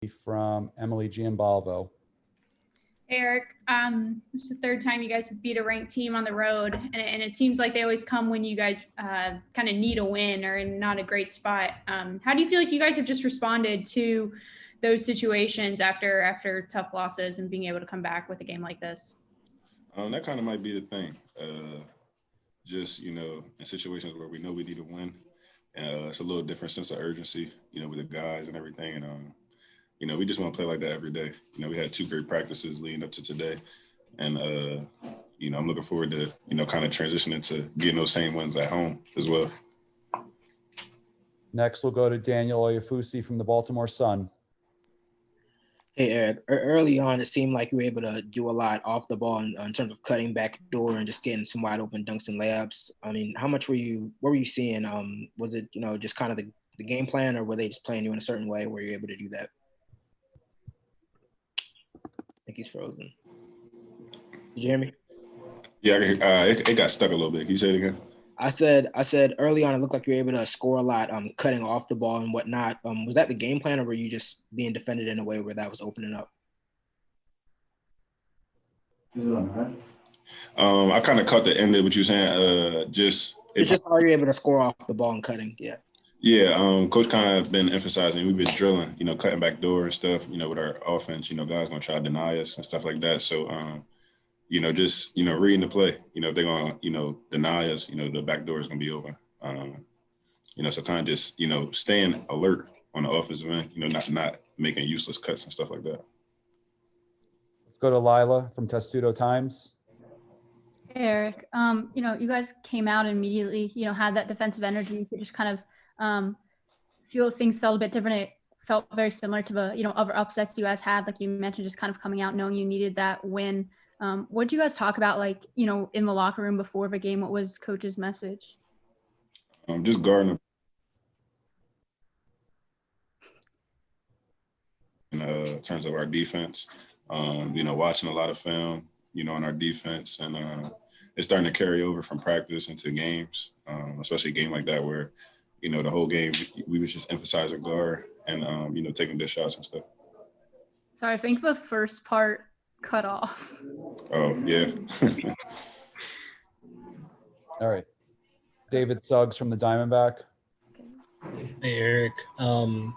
from Emily Giambalvo. Hey, Eric, this is the third time you guys have beat a ranked team on the road, and it seems like they always come when you guys kind of need a win or in not a great spot. How do you feel like you guys have just responded to those situations after tough losses and being able to come back with a game like this? That kind of might be the thing. Just, in situations where we know we need to win, it's a little different sense of urgency, with the guys and everything. And, we just want to play like that every day. We had 2 great practices leading up to today. And, I'm looking forward to, kind of transitioning to getting those same wins at home as well. Next, we'll go to Daniel Oyefusi from the Baltimore Sun. Hey, Eric, early on, it seemed like you were able to do a lot off the ball in terms of cutting back door and just getting some wide open dunks and layups. I mean, what were you seeing? Was it, just kind of the game plan, or were they just playing you in a certain way where you're able to do that? I think he's frozen. Did you hear me? Yeah, it got stuck a little bit. Can you say it again? I said early on, it looked like you were able to score a lot, cutting off the ball and whatnot. Was that the game plan, or were you just being defended in a way where that was opening up? I kind of caught the end of what you were saying. It's just how you're able to score off the ball and cutting. Yeah. Yeah. Coach kind of been emphasizing, we've been drilling, cutting back door and stuff, with our offense, guys going to try to deny us and stuff like that. So, just, reading the play, if they're going to, deny us, the back door is going to be open. So kind of just, staying alert on the offensive end, not making useless cuts and stuff like that. Let's go to Lila from Testudo Times. Hey, Eric, you guys came out and immediately, had that defensive energy. You could just kind of feel things felt a bit different. It felt very similar to the, other upsets you guys had, like you mentioned, just kind of coming out knowing you needed that win. What did you guys talk about, like, in the locker room before the game? What was coach's message? Just guarding in terms of our defense, watching a lot of film, on our defense, and it's starting to carry over from practice into games, especially a game like that where, the whole game we was just emphasizing guard and, taking good shots and stuff. Sorry, I think the first part cut off. Oh, yeah. All right. David Suggs from the Diamondback. Hey, Eric. Kind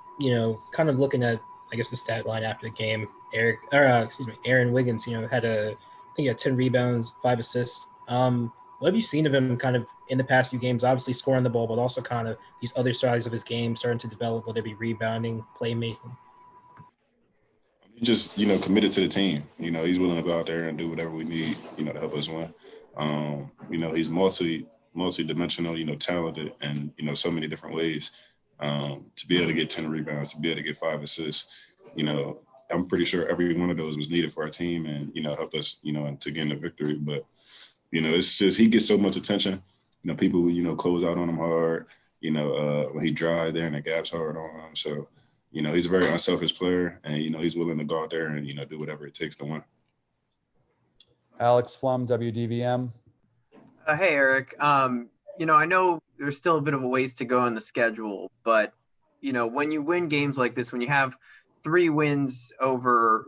of looking at, I guess, the stat line after the game, Aaron Wiggins, had I think he had 10 rebounds, 5 assists. What have you seen of him kind of in the past few games, obviously scoring the ball, but also kind of these other sides of his game starting to develop, whether it be rebounding, playmaking? He's just, committed to the team. He's willing to go out there and do whatever we need, to help us win. He's multi-dimensional, talented, and, so many different ways. To be able to get 10 rebounds, to be able to get 5 assists, I'm pretty sure every one of those was needed for our team and, helped us, to gain the victory. But, it's just he gets so much attention. People, close out on him hard, when he drives there and the gap's hard on him. So, he's a very unselfish player and, he's willing to go out there and, do whatever it takes to win. Alex Flum, WDVM. Hey, Eric. I know there's still a bit of a ways to go in the schedule, but, when you win games like this, when you have 3 wins over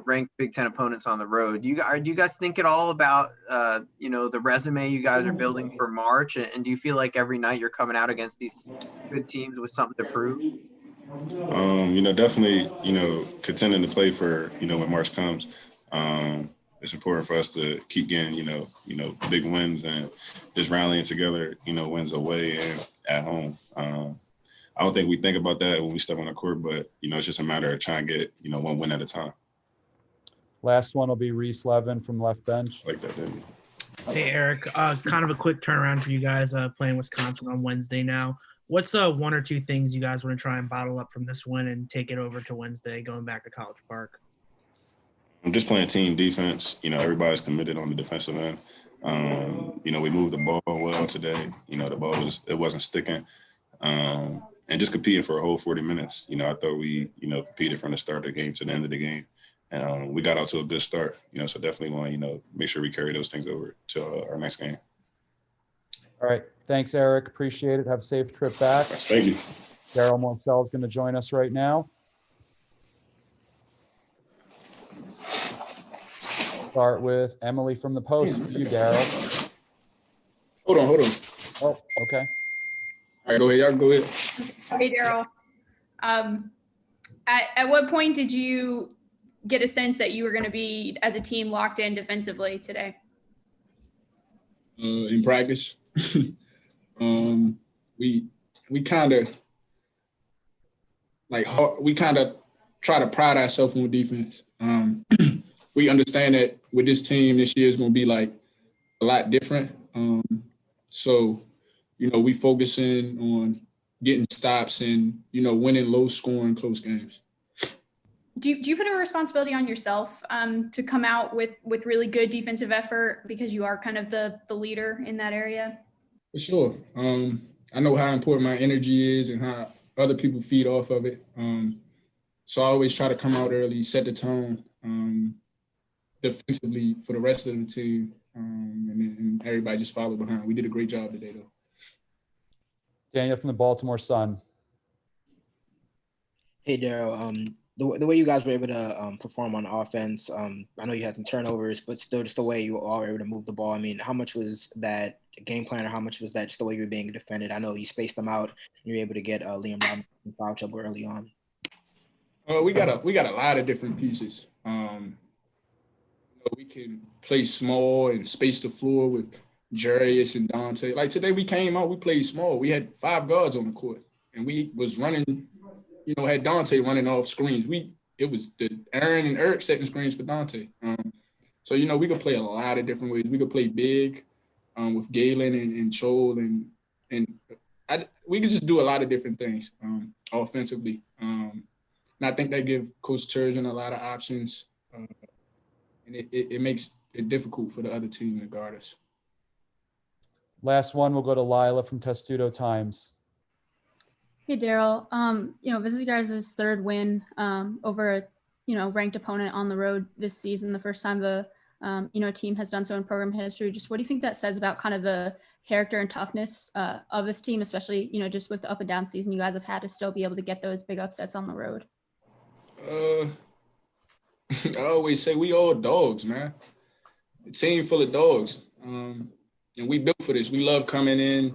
ranked Big Ten opponents on the road, do you guys think at all about, the resume you guys are building for March? And do you feel like every night you're coming out against these good teams with something to prove? Definitely, contending to play for, when March comes. It's important for us to keep getting, big wins and just rallying together, wins away and at home. I don't think we think about that when we step on the court, but, it's just a matter of trying to get, one win at a time. Last one will be Reese Levin from left bench. Like that, didn't you? Hey, Eric, kind of a quick turnaround for you guys playing Wisconsin on Wednesday now. What's 1 or 2 things you guys want to try and bottle up from this win and take it over to Wednesday going back to College Park? I'm just playing team defense. Everybody's committed on the defensive end. We moved the ball well today. The ball wasn't sticking. And just competing for a whole 40 minutes. I thought we, competed from the start of the game to the end of the game. And we got out to a good start, so definitely want to, make sure we carry those things over to our next game. All right. Thanks, Eric. Appreciate it. Have a safe trip back. Thank you. Darryl Morsell is going to join us right now. start with Emily from the post. For you, Darryl. Hold on. Oh, okay. All right, go ahead. Y'all go ahead. Hey, Darryl. At what point did you get a sense that you were going to be, as a team, locked in defensively today? In practice, we kind of try to pride ourselves on defense. We understand that with this team this year is going to be like a lot different. So, we focusing on getting stops and, winning low scoring close games. Do you put a responsibility on yourself to come out with really good defensive effort because you are kind of the leader in that area? For sure. I know how important my energy is and how other people feed off of it. So I always try to come out early, set the tone defensively for the rest of the team, and everybody just followed behind. We did a great job today, though. Daniel from the Baltimore Sun. Hey, Darryl. The way you guys were able to perform on offense, I know you had some turnovers, but still just the way you all were able to move the ball. I mean, how much was that game plan or how much was that just the way you were being defended? I know you spaced them out and you were able to get Liam Robinson in foul trouble early on. We got a lot of different pieces. We can play small and space the floor with Jarius and Dante. Like today we came out, we played small. We had 5 guards on the court and we was running, had Dante running off screens. It was the Aaron and Eric setting screens for Dante. So, we could play a lot of different ways. We could play big with Galen and Chol we could just do a lot of different things offensively. And I think that gives Coach Turgeon a lot of options. And it makes it difficult for the other team to guard us. Last one, we'll go to Lila from Testudo Times. Hey, Darryl. This is your guys' third win over a ranked opponent on the road this season. The first time the team has done so in program history. Just what do you think that says about kind of the character and toughness of this team, especially just with the up and down season you guys have had to still be able to get those big upsets on the road? I always say we all dogs, man. A team full of dogs, and we built for this. We love coming in,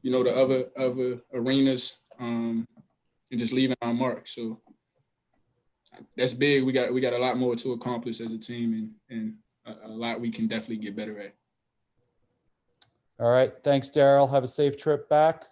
the other arenas. And just leaving our mark. So that's big. We got a lot more to accomplish as a team and a lot we can definitely get better at. All right. Thanks, Darryl. Have a safe trip back.